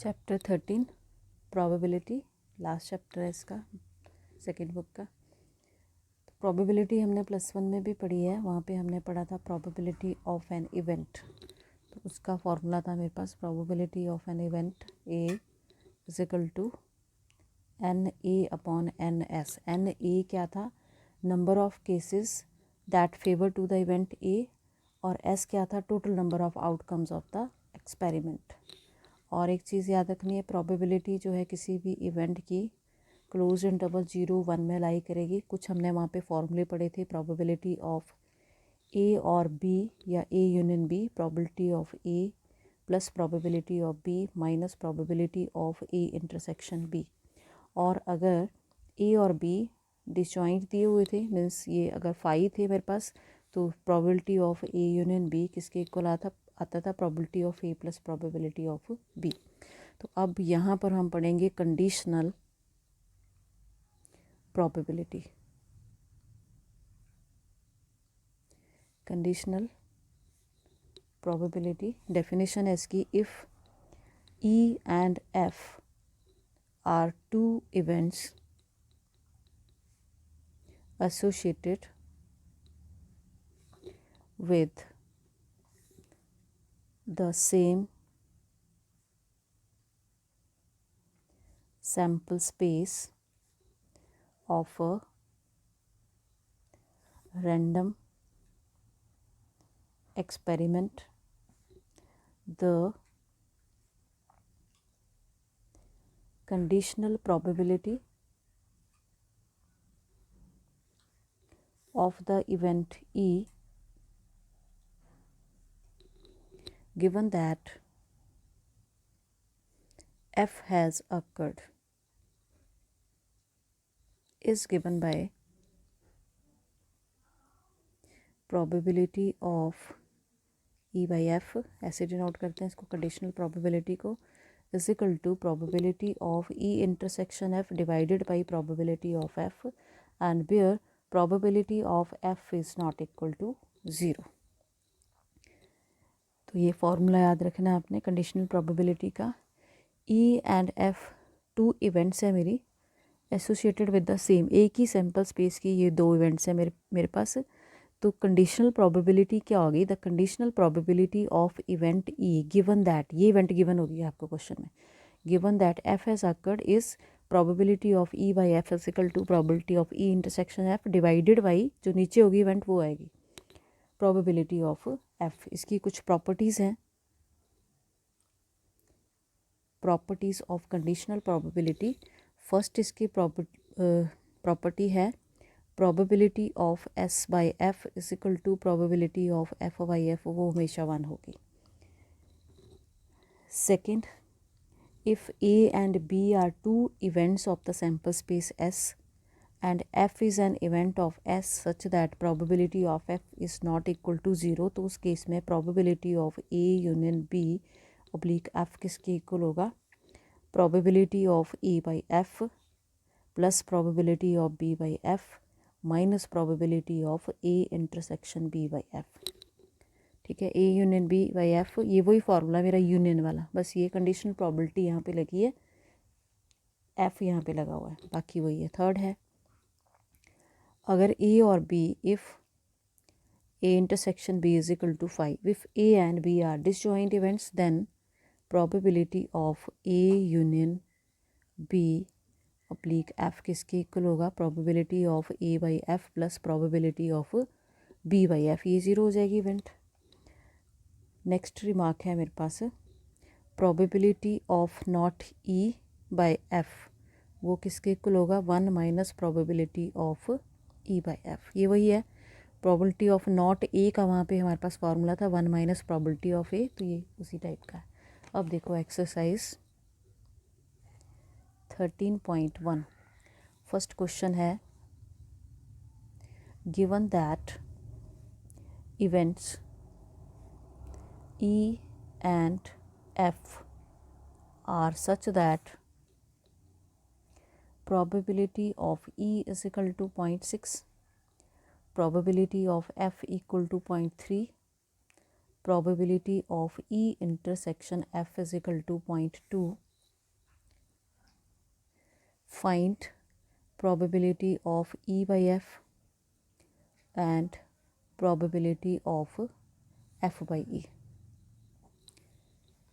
Chapter 13 probability, last chapter है इसका, second book का। प्रोबेबिलिटी हमने +1 में भी पढ़ी है, वहाँ पे हमने पढ़ा था प्रोबेबिलिटी ऑफ एन इवेंट। तो उसका फॉर्मूला था मेरे पास, probability of an event A is equal to n A upon n S. N A क्या था, number of cases that favour to the event A, और एस क्या था, total number of outcomes of the experiment. और एक चीज़ याद रखनी है, प्रोबेबिलिटी जो है किसी भी इवेंट की क्लोज इंटरवल 0-1 में लाई करेगी। कुछ हमने वहाँ पे फॉर्मूले पढ़े थे, प्रोबेबिलिटी ऑफ ए और बी या A union B, probability of A plus probability of B minus probability of A intersection B. और अगर ए और बी डिसजॉइंट दिए हुए थे, मीन्स ये अगर 5 थे मेरे पास, तो probability of A union B किसके इक्वल आता था probability of A plus probability of B. तो अब यहाँ पर हम पढ़ेंगे conditional probability. Conditional probability definition है इसकी, if E and F are two events associated with the same sample space of a random experiment, the conditional probability of the event E, given that F has occurred, is given by probability of E by F, ऐसे denote करते हैं इसको conditional probability को, is equal to probability of E intersection F divided by probability of F, and where probability of F is not equal to 0। तो ये formula याद रखना है आपने कंडीशनल प्रोबेबिलिटी का। E and F two events है मेरी, एसोसिएटेड विद द सेम, एक ही सैम्पल स्पेस की ये दो इवेंट्स हैं मेरे पास। तो कंडीशनल प्रोबेबिलिटी क्या होगी, the conditional probability of event E given that, ये इवेंट गिवन होगी आपको क्वेश्चन में, given that F has occurred is probability of E by F is equal to probability of E intersection F divided by, जो नीचे होगी event वो आएगी probability of F. इसकी कुछ प्रॉपर्टीज़ हैं, properties of conditional probability. First इसकी property है probability of S by F is equal to probability of F by F, वो हमेशा 1 होगी। Second, if A and B are two events of the sample space S and f is an event of s such that probability of f is not equal to 0, तो उस case में probability of a union b oblique f किसके equal होगा, probability of e by f plus probability of b by f minus probability of a intersection b by f। ठीक है, a union b by f, ये वही formula मेरा union वाला, बस ये कंडीशनल प्रोबेबिलिटी यहाँ पे लगी है, f यहाँ पे लगा हुआ है, बाकी वही है। थर्ड है, अगर ए और B, if A intersection B is equal to 5, if A and B are disjoint events, then probability of A union B oblique F किसके इक्वल होगा, probability of A by F plus probability of B by F, ये 0 हो जाएगी event. Next remark है मेरे पास, probability of not E by F, वो किसके इक्वल होगा, 1 minus probability of E by F, ये वही है। प्रोबेबिलिटी ऑफ नॉट ए का वहाँ पे हमारे पास फार्मूला था 1 माइनस प्रोबेबिलिटी ऑफ ए, तो ये उसी टाइप का है। अब देखो एक्सरसाइज 13.1, फर्स्ट क्वेश्चन है, given that events E and F are such that probability of E is equal to 0.6, probability of F equal to 0.3, probability of E intersection F is equal to 0.2, find probability of E by F and probability of F by E।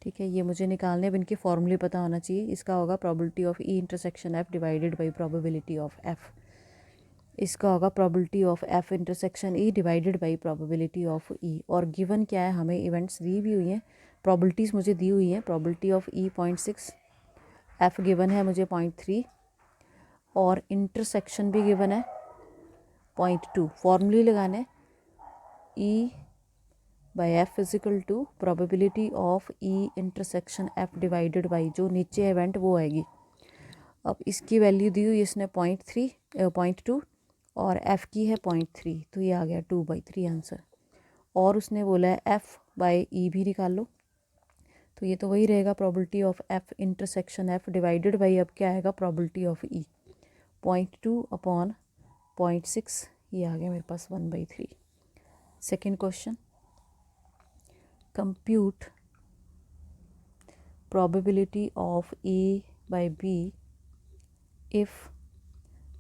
ठीक है, ये मुझे निकालने, अब इनके फॉर्मूले पता होना चाहिए। इसका होगा probability of E intersection F divided by probability of F। इसका होगा probability of F intersection E divided by probability of E। और गिवन क्या है, हमें इवेंट्स दी भी हुई हैं, probabilities मुझे दी हुई हैं। probability of E 0.6, F given है मुझे 0.3 और इंटरसेक्शन भी गिवन है 0.2। फॉर्मूले लगाने, E by F physical to probability of E intersection F divided by जो नीचे इवेंट वो आएगी। अब इसकी वैल्यू दी हुई इसने 0.2 और एफ़ की है 0.3, तो ये आ गया 2/3 आंसर। और उसने बोला है एफ़ बाई ई भी निकाल लो, तो ये तो वही रहेगा probability of F intersection F divided by अब क्या आएगा प्रोबेबिलिटी ऑफ ई 0.2 अपॉन 0.6, ये आ गया मेरे पास 1/3। Second question, compute probability of A by B if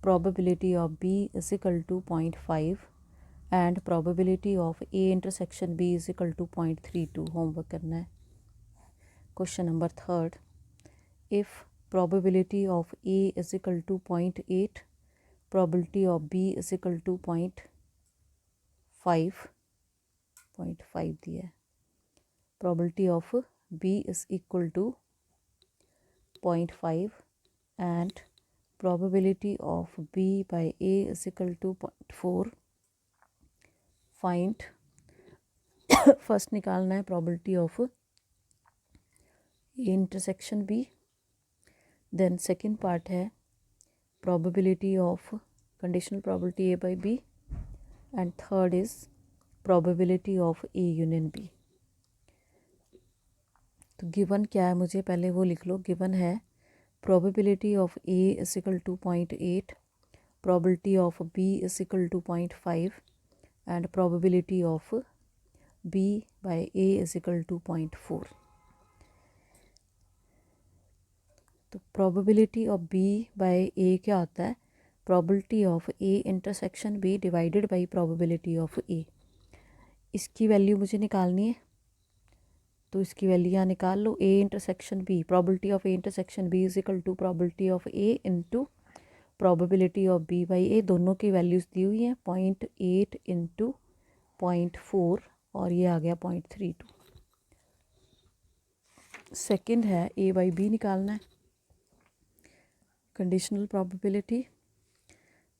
probability of B is equal to 0.5 and probability of A intersection B is equal to 0.32। Homework करना है। Question number third, if probability of A is equal to 0.8, probability of B is equal to 0.5 दिया है, probability of B is equal to 0.5 and probability of B by A is equal to 0.4। find first निकालना है probability of A intersection B, then second part है probability of conditional probability A by B and third is probability of A union B। तो given क्या है, मुझे पहले वो लिख लो। गिवन है probability of A is equal to 0.8, probability of B is equal to 0.5 and probability of B by A is equal to 0.4। तो probability of B by A क्या होता है, probability of A intersection B divided by probability of A. इसकी value मुझे निकालनी है, तो इसकी वैल्यू यहाँ निकाल लो। A intersection B, probability of A intersection B is equal to probability of A into probability of B by A. दोनों की वैल्यूज़ दी हुई हैं 0.8 इंटू 0.4 और ये आ गया 0.32। सेकेंड है ए बाई बी निकालना है। Conditional probability,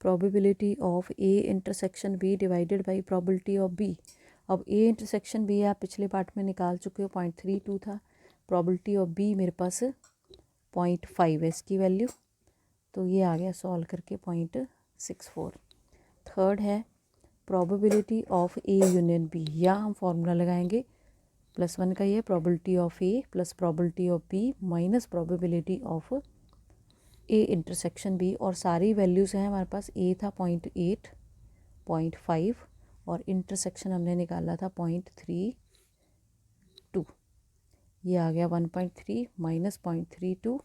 probability of A intersection B divided by probability of B. अब ए इंटरसेक्शन बी आप पिछले पार्ट में निकाल चुके हो, 0.32 था। प्रोबेबिलिटी ऑफ बी मेरे पास 0.5 है इसकी वैल्यू, तो ये आ गया सॉल्व करके 0.64। थर्ड है probability of A union B, या हम फॉर्मूला लगाएंगे +1 का, ये probability of A plus probability of B minus probability of A intersection B. और सारी वैल्यूज़ हैं हमारे पास। ए था 0.8, 0.5 और इंटरसेक्शन हमने निकाला था 0.32। ये आ गया 1.3 minus 0.32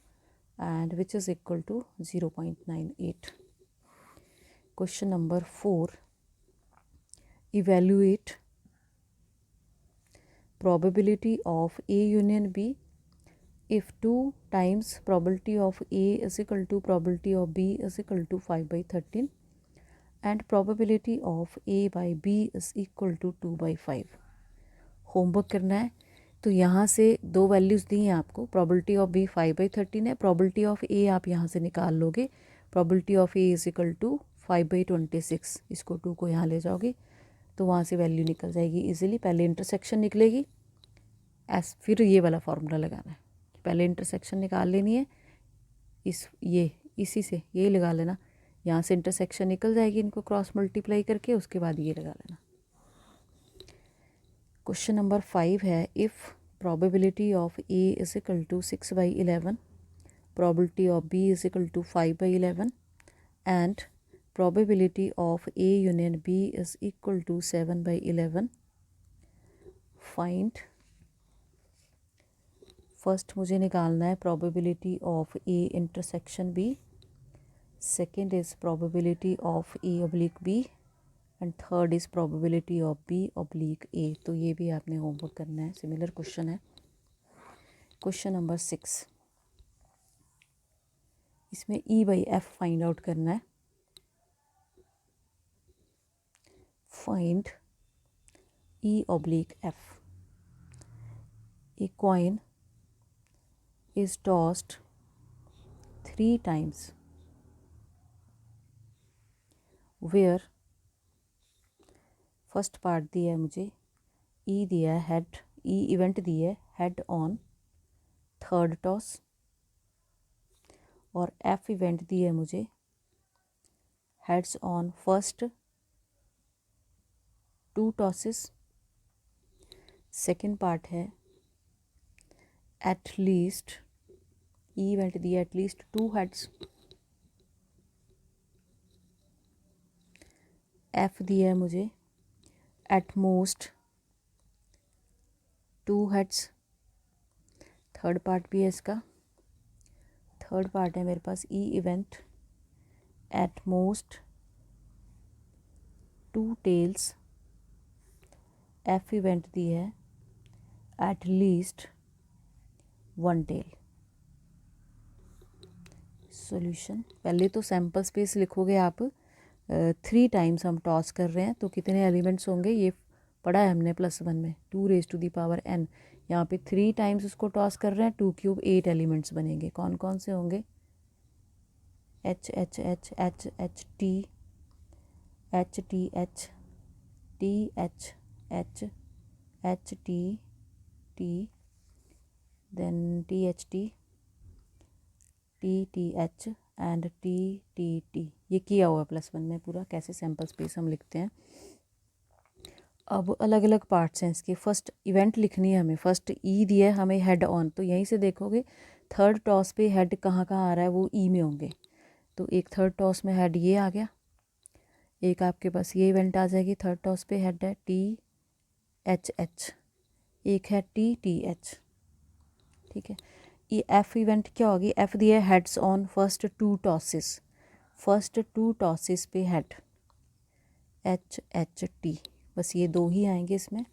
and which is equal to 0.98। Question number 4, evaluate probability of A union B if 2 times probability of A is equal to probability of B is equal to 5/13 and probability of A by B is equal to 2/5। Homework करना है। तो यहाँ से दो values दी हैं आपको, probability of B 5/13 है, probability of A आप यहाँ से निकाल लोगे। probability of A is equal to 5/26, इसको 2 को यहाँ ले जाओगे तो वहाँ से वैल्यू निकल जाएगी इजीली। पहले इंटरसेक्शन निकलेगी, फिर ये वाला फार्मूला लगाना है। पहले इंटरसेक्शन निकाल लेनी है, इसी से ये लगा लेना, यहाँ से इंटरसेक्शन निकल जाएगी, इनको क्रॉस मल्टीप्लाई करके उसके बाद ये लगा लेना। क्वेश्चन नंबर 5 है, if probability of A is equal to 6/11, probability of B is equal to 5/11 and probability of A union B is equal to 7/11, find। First मुझे निकालना है probability of A intersection B second is probability of A oblique B and third is probability of B oblique A. तो ये भी आपने homework करना है, similar question है। क्वेश्चन नंबर 6, इसमें E by F find out करना है। Find E oblique F. A coin is tossed 3 times where, first part दिया है मुझे, ई दिया है हेड, ई इवेंट दिया है हेड ऑन थर्ड टॉस, और एफ इवेंट दिया है मुझे heads on first 2 tosses. Second part है एट लीस्ट, ई इवेंट दिया एट लीस्ट 2 हेड्स, एफ दिया है मुझे at most 2 heads. Third part भी है इसका, थर्ड पार्ट है मेरे पास E event at most 2 tails, F event दी है एट लीस्ट 1 टेल। सॉल्यूशन, पहले तो सैम्पल स्पेस लिखोगे आप, 3 टाइम्स हम टॉस कर रहे हैं तो कितने एलिमेंट्स होंगे, ये पढ़ा है हमने +1 में, 2⁻n। यहाँ पे 3 टाइम्स उसको टॉस कर रहे हैं, 2 क्यूब 8 एलिमेंट्स बनेंगे। कौन कौन से होंगे, H H H H H T H T H T H H H T T, then T H T T H and T. ये किया हुआ है +1 में पूरा, कैसे सैम्पल स्पेस हम लिखते हैं। अब अलग अलग पार्ट्स हैं इसके। फर्स्ट इवेंट लिखनी है हमें, फर्स्ट ई दिया है हमें हेड ऑन, तो यहीं से देखोगे थर्ड टॉस पे हेड कहाँ कहाँ आ रहा है, वो ई में होंगे। तो एक थर्ड टॉस में हेड ये आ गया, एक आपके पास ये इवेंट आ जाएगी, थर्ड टॉस पे हेड है टी एच एच, एक है टी एच, ठीक है। ये एफ इवेंट क्या होगी, एफ दिया है heads on first 2 tosses, first 2 tosses पे हेड एच एच टी, बस ये 2 ही आएंगे इसमें।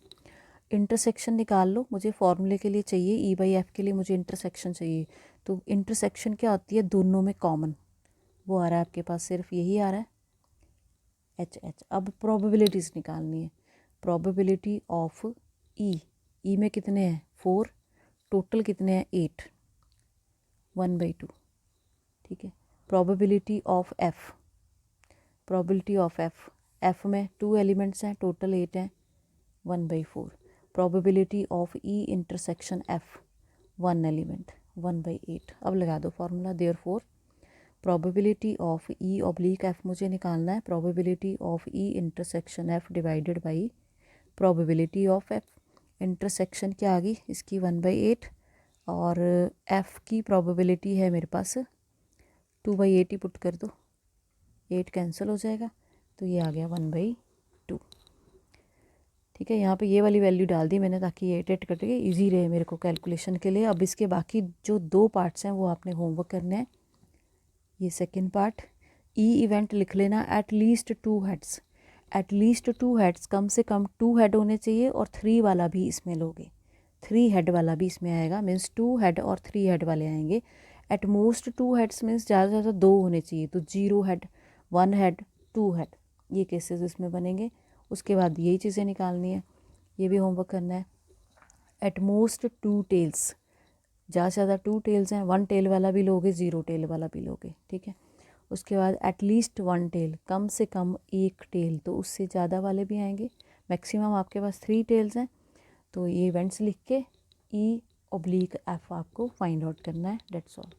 इंटरसेक्शन निकाल लो, मुझे फॉर्मूले के लिए चाहिए, ई बाई एफ के लिए मुझे इंटरसेक्शन चाहिए। तो इंटरसेक्शन क्या होती है, दोनों में कॉमन, वो आ रहा है आपके पास, सिर्फ यही आ रहा है एच एच। अब प्रोबेबिलिटीज़ निकालनी है, प्रोबेबिलिटी ऑफ ई में कितने हैं 4, टोटल कितने हैं 8, 1/2, ठीक है। Probability of F, probability of F में 2 एलिमेंट्स हैं, टोटल 8 हैं, 1/4। Probability of E intersection F 1 element, 1/8। अब लगा दो formula, therefore probability of E oblique F मुझे निकालना है, probability of E intersection F divided by probability of F. Intersection क्या आ गई इसकी 1/8, और एफ़ की प्रोबेबिलिटी है मेरे पास 2/8 ही पुट कर दो, 8 कैंसिल हो जाएगा, तो ये आ गया 1/2, ठीक है। यहाँ पे ये वाली वैल्यू डाल दी मैंने ताकि ये 8 कट के ईजी रहे मेरे को कैलकुलेशन के लिए। अब इसके बाकी जो 2 पार्ट्स हैं वो आपने होमवर्क करने हैं। ये सेकेंड पार्ट, ई इवेंट लिख लेना at least 2 heads, at least 2 heads, कम से कम 2 हेड होने चाहिए, और 3 वाला भी इसमें लोगे, 3 हेड वाला भी इसमें आएगा, मीन्स 2 हेड और 3 हेड वाले आएंगे। एट मोस्ट 2 हेड्स मीन्स ज़्यादा से ज़्यादा 2 होने चाहिए, तो 0 हेड, 1 हेड, 2 हेड, ये केसेस इसमें बनेंगे। उसके बाद यही चीज़ें निकालनी है, ये भी होमवर्क करना है। एट मोस्ट 2 टेल्स, ज़्यादा से ज़्यादा 2 टेल्स हैं, 1 टेल वाला भी लोगे, 0 टेल वाला भी लोगे, ठीक है। उसके बाद एट लीस्ट 1 टेल, कम से कम 1 टेल, तो उससे ज़्यादा वाले भी आएंगे। मैक्सिमम आपके पास 3 टेल्स हैं, तो ये इवेंट्स लिख के ई ऑब्लिक एफ आपको फाइंड आउट करना है, डेट्स ऑल।